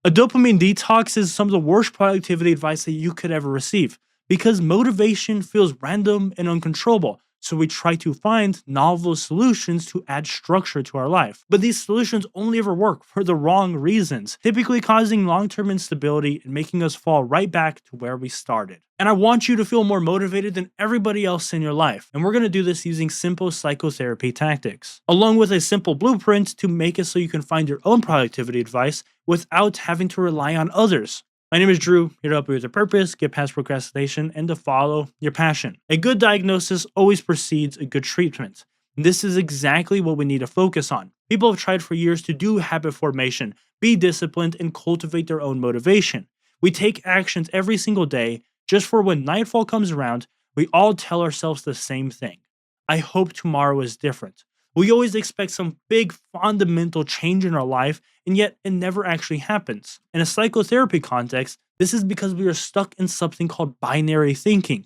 A dopamine detox is some of the worst productivity advice that you could ever receive because motivation feels random and uncontrollable. So we try to find novel solutions to add structure to our life. But these solutions only ever work for the wrong reasons, typically causing long term instability and making us fall right back to where we started. And I want you to feel more motivated than everybody else in your life. And we're going to do this using simple psychotherapy tactics, along with a simple blueprint to make it so you can find your own productivity advice without having to rely on others. My name is Drew, here to help you with your purpose, get past procrastination, and to follow your passion. A good diagnosis always precedes a good treatment. This is exactly what we need to focus on. People have tried for years to do habit formation, be disciplined, and cultivate their own motivation. We take actions every single day, just for when nightfall comes around, we all tell ourselves the same thing. I hope tomorrow is different. We always expect some big fundamental change in our life, and yet it never actually happens. In a psychotherapy context, this is because we are stuck in something called binary thinking,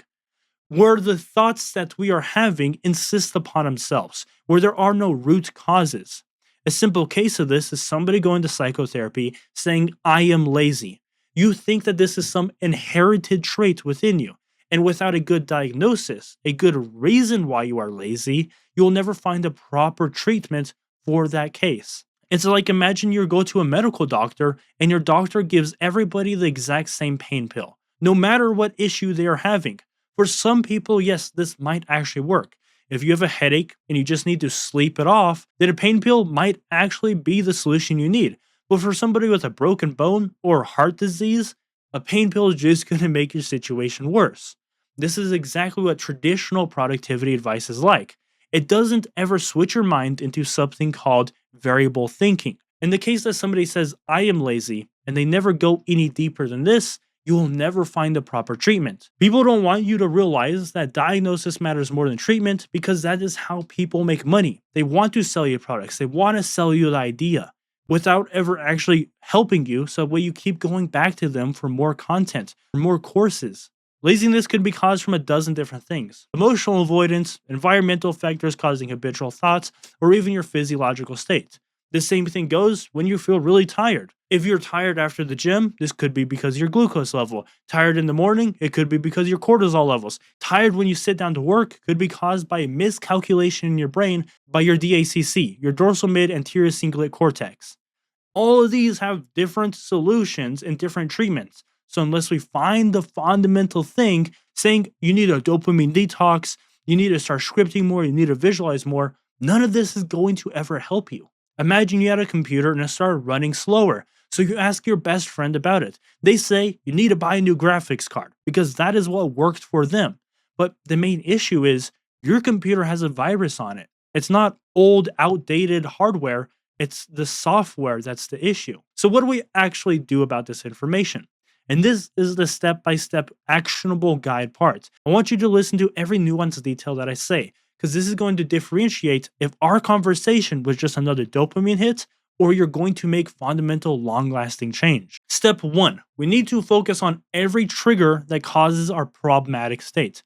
where the thoughts that we are having insist upon themselves, where there are no root causes. A simple case of this is somebody going to psychotherapy saying, I am lazy. You think that this is some inherited trait within you. And without a good diagnosis, a good reason why you are lazy, you will never find a proper treatment for that case. It's like imagine you go to a medical doctor and your doctor gives everybody the exact same pain pill, no matter what issue they are having. For some people, yes, this might actually work. If you have a headache and you just need to sleep it off, then a pain pill might actually be the solution you need. But for somebody with a broken bone or heart disease, a pain pill is just going to make your situation worse. This is exactly what traditional productivity advice is like. It doesn't ever switch your mind into something called variable thinking. In the case that somebody says, I am lazy, and they never go any deeper than this, you will never find the proper treatment. People don't want you to realize that diagnosis matters more than treatment because that is how people make money. They want to sell you products, they want to sell you the idea without ever actually helping you, so that way you keep going back to them for more content, for more courses. Laziness could be caused from a dozen different things: emotional avoidance, environmental factors causing habitual thoughts, or even your physiological state. The same thing goes when you feel really tired. If you're tired after the gym, this could be because of your glucose level. Tired in the morning, it could be because of your cortisol levels. Tired when you sit down to work could be caused by a miscalculation in your brain by your DACC, your dorsal mid anterior cingulate cortex. All of these have different solutions and different treatments. So unless we find the fundamental thing, saying you need a dopamine detox, you need to start scripting more, you need to visualize more, none of this is going to ever help you. Imagine you had a computer and it started running slower. So you ask your best friend about it. They say you need to buy a new graphics card because that is what worked for them. But the main issue is your computer has a virus on it. It's not old, outdated hardware. It's the software that's the issue. So what do we actually do about this information? And this is the step-by-step actionable guide part. I want you to listen to every nuanced detail that I say, because this is going to differentiate if our conversation was just another dopamine hit or you're going to make fundamental long-lasting change. Step 1, we need to focus on every trigger that causes our problematic state.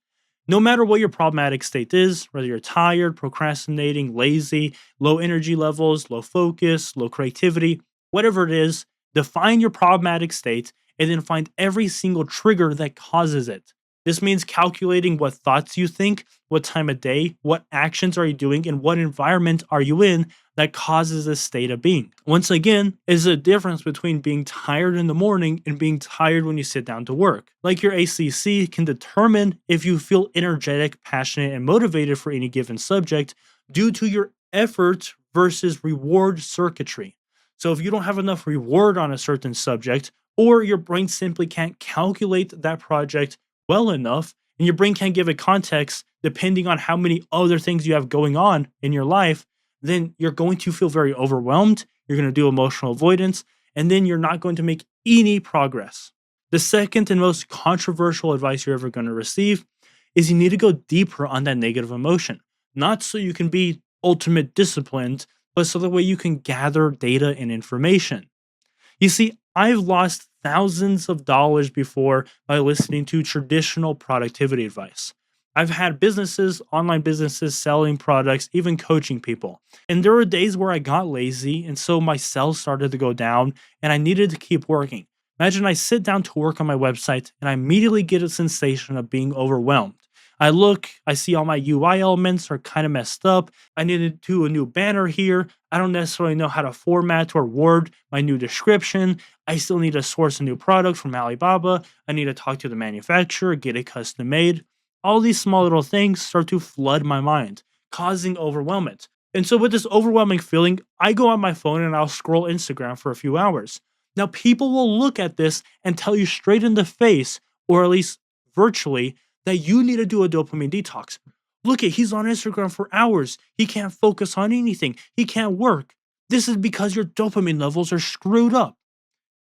No matter what your problematic state is, whether you're tired, procrastinating, lazy, low energy levels, low focus, low creativity, whatever it is, define your problematic state and then find every single trigger that causes it. This means calculating what thoughts you think, what time of day, what actions are you doing, and what environment are you in that causes this state of being. Once again, is a difference between being tired in the morning and being tired when you sit down to work. Like your ACC can determine if you feel energetic, passionate, and motivated for any given subject due to your effort versus reward circuitry. So if you don't have enough reward on a certain subject, or your brain simply can't calculate that project well enough, and your brain can't give it context depending on how many other things you have going on in your life, then you're going to feel very overwhelmed, you're going to do emotional avoidance, and then you're not going to make any progress. The second and most controversial advice you're ever going to receive is you need to go deeper on that negative emotion. Not so you can be ultimate disciplined, but so that way you can gather data and information. You see, I've lost thousands of dollars before by listening to traditional productivity advice. I've had businesses, online businesses, selling products, even coaching people. And there were days where I got lazy, and so my sales started to go down, and I needed to keep working. Imagine I sit down to work on my website, and I immediately get a sensation of being overwhelmed. I look, I see all my UI elements are kind of messed up. I need to do a new banner here. I don't necessarily know how to format or word my new description. I still need to source a new product from Alibaba. I need to talk to the manufacturer, get it custom made. All these small little things start to flood my mind, causing overwhelmment. And so, with this overwhelming feeling, I go on my phone and I'll scroll Instagram for a few hours. Now, people will look at this and tell you straight in the face, or at least virtually, that you need to do a dopamine detox. Look at he's on Instagram for hours. He can't focus on anything. He can't work. This is because your dopamine levels are screwed up.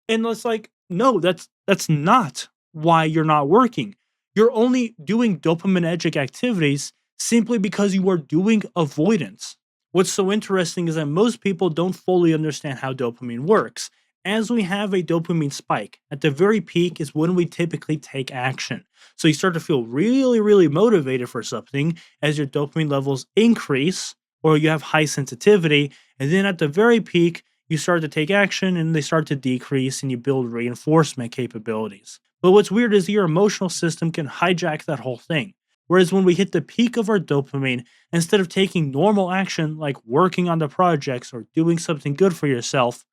And it's like, no, that's not why you're not working. You're only doing dopaminergic activities simply because you are doing avoidance. What's so interesting is that most people don't fully understand how dopamine works. As we have a dopamine spike, at the very peak is when we typically take action. So you start to feel really, really motivated for something as your dopamine levels increase or you have high sensitivity. And then at the very peak, you start to take action and they start to decrease and you build reinforcement capabilities. But what's weird is your emotional system can hijack that whole thing. Whereas when we hit the peak of our dopamine, instead of taking normal action like working on the projects or doing something good for yourself,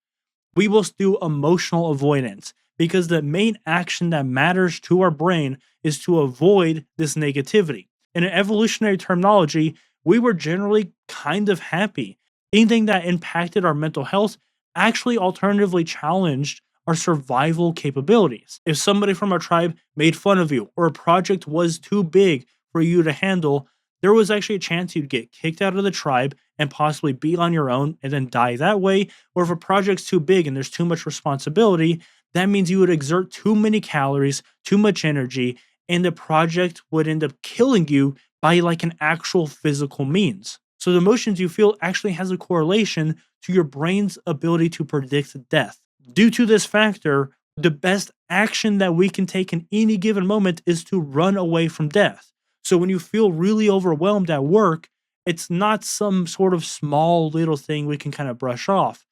we will do emotional avoidance because the main action that matters to our brain is to avoid this negativity. In an evolutionary terminology, we were generally kind of happy. Anything that impacted our mental health actually alternatively challenged our survival capabilities. If somebody from our tribe made fun of you or a project was too big for you to handle, there was actually a chance you'd get kicked out of the tribe and possibly be on your own and then die that way. Or if a project's too big and there's too much responsibility, that means you would exert too many calories, too much energy, and the project would end up killing you by like an actual physical means. So the emotions you feel actually has a correlation to your brain's ability to predict death. Due to this factor, the best action that we can take in any given moment is to run away from death. So when you feel really overwhelmed at work, it's not some sort of small little thing we can kind of brush off.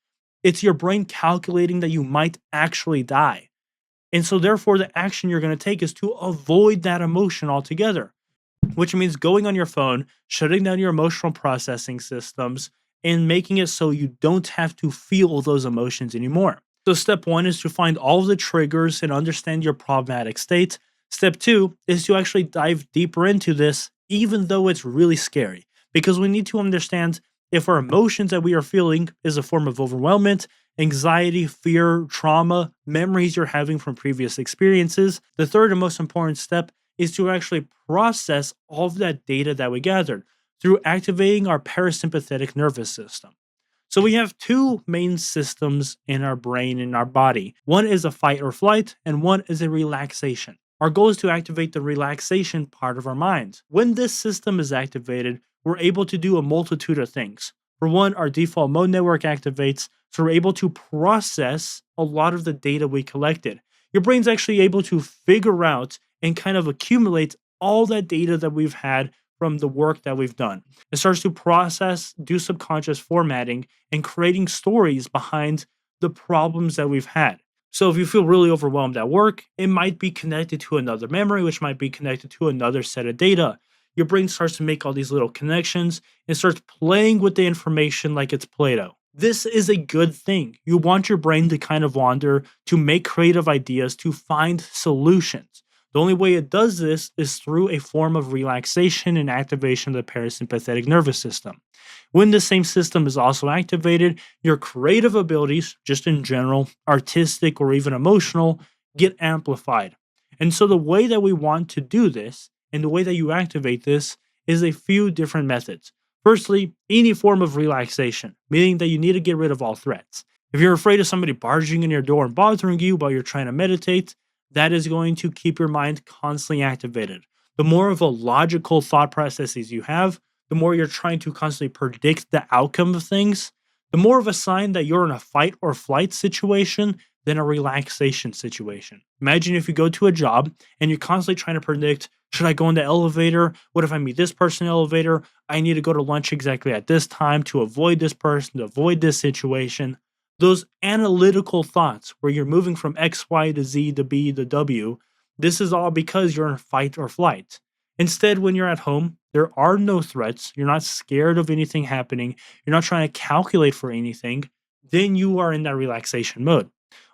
It's your brain calculating that you might actually die. And so therefore the action you're going to take is to avoid that emotion altogether, which means going on your phone, shutting down your emotional processing systems, and making it so you don't have to feel those emotions anymore. So step one is to find all of the triggers and understand your problematic state. Step two is to actually dive deeper into this, even though it's really scary, because we need to understand if our emotions that we are feeling is a form of overwhelmment, anxiety, fear, trauma, memories you're having from previous experiences. The third and most important step is to actually process all of that data that we gathered through activating our parasympathetic nervous system. So we have two main systems in our brain and our body. One is a fight or flight, and one is a relaxation. Our goal is to activate the relaxation part of our minds. When this system is activated, we're able to do a multitude of things. For one, our default mode network activates, so we're able to process a lot of the data we collected. Your brain's actually able to figure out and kind of accumulate all that data that we've had from the work that we've done. It starts to process, do subconscious formatting, and creating stories behind the problems that we've had. So if you feel really overwhelmed at work, it might be connected to another memory, which might be connected to another set of data. Your brain starts to make all these little connections and starts playing with the information like it's Play-Doh. This is a good thing. You want your brain to kind of wander, to make creative ideas, to find solutions. The only way it does this is through a form of relaxation and activation of the parasympathetic nervous system. When the same system is also activated, your creative abilities, just in general, artistic or even emotional, get amplified. And so the way that we want to do this and the way that you activate this is a few different methods. Firstly, any form of relaxation, meaning that you need to get rid of all threats. If you're afraid of somebody barging in your door and bothering you while you're trying to meditate, that is going to keep your mind constantly activated. The more of a logical thought processes you have, the more you're trying to constantly predict the outcome of things, the more of a sign that you're in a fight or flight situation than a relaxation situation. Imagine if you go to a job and you're constantly trying to predict, Should I go in the elevator? What if I meet this person in the elevator? I need to go to lunch exactly at this time to avoid this person, to avoid this situation. Those analytical thoughts where you're moving from X, Y to Z to B to W, this is all because you're in fight or flight. Instead, when you're at home, there are no threats. You're not scared of anything happening. You're not trying to calculate for anything. Then you are in that relaxation mode.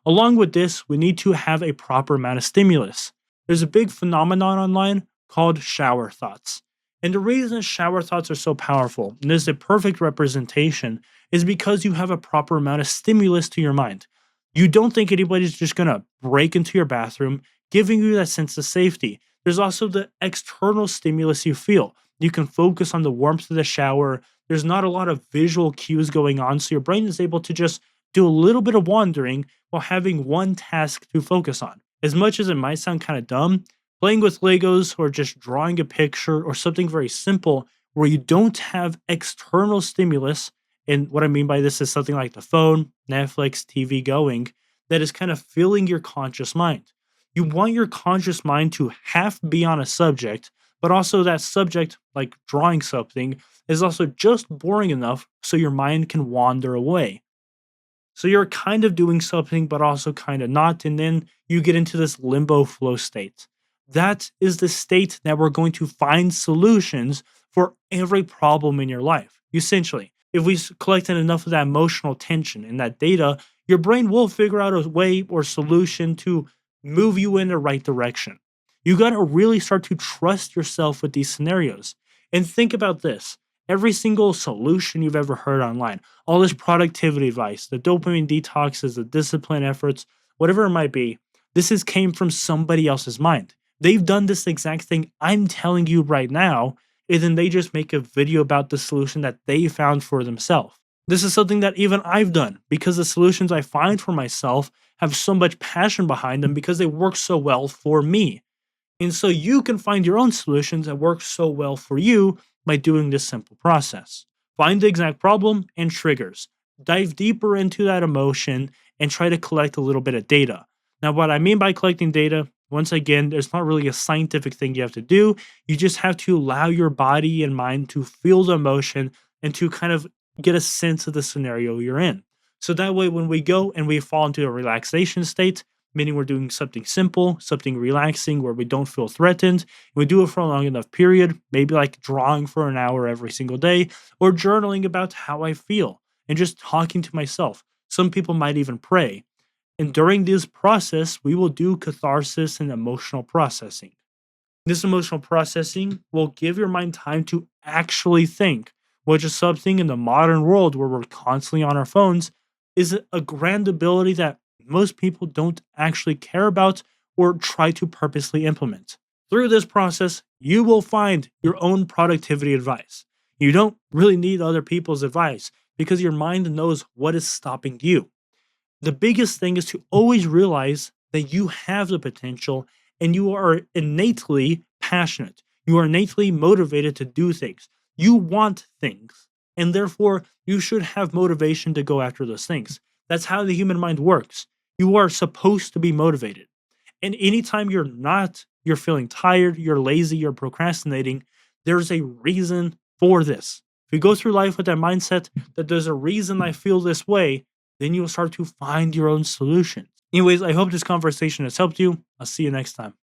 Along with this, we need to have a proper amount of stimulus. There's a big phenomenon online called shower thoughts. And the reason shower thoughts are so powerful, and this is a perfect representation, is because you have a proper amount of stimulus to your mind. You don't think anybody's just gonna break into your bathroom, giving you that sense of safety. There's also the external stimulus you feel. You can focus on the warmth of the shower. There's not a lot of visual cues going on, so your brain is able to just do a little bit of wandering while having one task to focus on. As much as it might sound kind of dumb, playing with Legos or just drawing a picture or something very simple where you don't have external stimulus, and what I mean by this is something like the phone, Netflix, TV going, that is kind of filling your conscious mind. You want your conscious mind to half be on a subject, but also that subject, like drawing something, is also just boring enough so your mind can wander away. So you're kind of doing something, but also kind of not. And then you get into this limbo flow state. That is the state that we're going to find solutions for every problem in your life. Essentially, if we collected enough of that emotional tension and that data, your brain will figure out a way or solution to move you in the right direction. You got to really start to trust yourself with these scenarios. And think about this, every single solution you've ever heard online, all this productivity advice, the dopamine detoxes, the discipline efforts, whatever it might be, this has came from somebody else's mind. They've done this exact thing I'm telling you right now, and then they just make a video about the solution that they found for themselves. This is something that even I've done because the solutions I find for myself have so much passion behind them because they work so well for me. And so you can find your own solutions that work so well for you by doing this simple process. Find the exact problem and triggers. Dive deeper into that emotion and try to collect a little bit of data. Now, what I mean by collecting data, once again, there's not really a scientific thing you have to do. You just have to allow your body and mind to feel the emotion and to kind of get a sense of the scenario you're in. So that way, when we go and we fall into a relaxation state, meaning we're doing something simple, something relaxing where we don't feel threatened. We do it for a long enough period, maybe like drawing for an hour every single day or journaling about how I feel and just talking to myself. Some people might even pray. And during this process, we will do catharsis and emotional processing. This emotional processing will give your mind time to actually think, which is something in the modern world where we're constantly on our phones is a grand ability that most people don't actually care about or try to purposely implement. Through this process, you will find your own productivity advice. You don't really need other people's advice because your mind knows what is stopping you. The biggest thing is to always realize that you have the potential and you are innately passionate. You are innately motivated to do things. You want things, and therefore you should have motivation to go after those things. That's how the human mind works. You are supposed to be motivated. And anytime you're not, you're feeling tired, you're lazy, you're procrastinating, there's a reason for this. If you go through life with that mindset that there's a reason I feel this way, then you'll start to find your own solutions. Anyways, I hope this conversation has helped you. I'll see you next time.